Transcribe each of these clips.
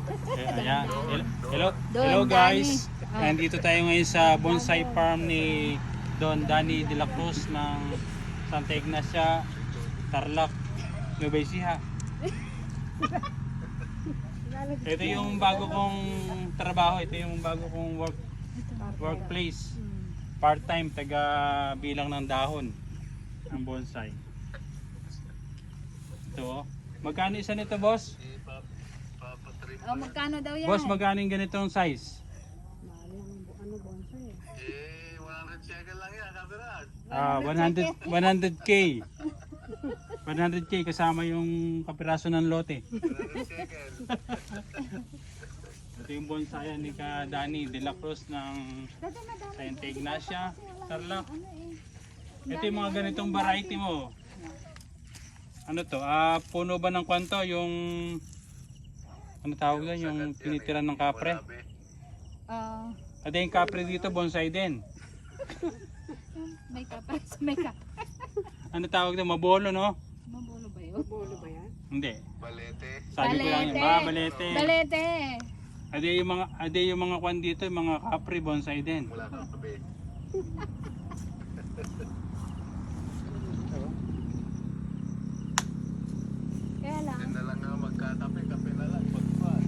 Ayan. Hello, Don hello guys. Danny. Nandito tayo ngayon sa bonsai farm ni Don Danny de la Cruz ng Santa Ignacia, Tarlac, Nueva Ecija. Ito yung bago kong trabaho, ito yung bago kong workplace. Part-time, taga bilang ng dahon ng bonsai. Ito, magkano isa nito, boss? Oh, magkano daw yan? Boss, magkano yung ganitong size? Ano bonsai? 100 shekel lang yan, kapiran. 100k. 100k kasama yung kapiraso ng lote. 100 shekel. Ito yung bonsai ni Ka Danny de la Cruz ng Santa Ignacia, Tarlac. Ito yung mga ganitong variety mo. Ano to? Puno ba ng kwanto? Yung ano tawag doon? Yung tinitiran ng kapre? At yung kapre dito, bonsai din. May kapal sa may kapal. Ano tawag doon? Mabolo, no? Mabulo ba yun? Mabulo ba yan? Hindi. Balete. Sabi ko lang yun. Balete. Balete. Ade yung mga kwan dito, yung mga kapre, bonsai din. Wala kang kape. Kaya lang. Yan na lang nga magkakape, kape na lang. Pagpad.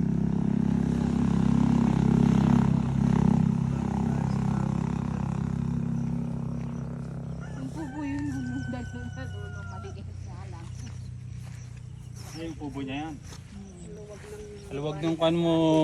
Yung kubo yun. Dalulong maliit nga lang. Ay, yung kubo niya yan. Luwag ng kwan mo.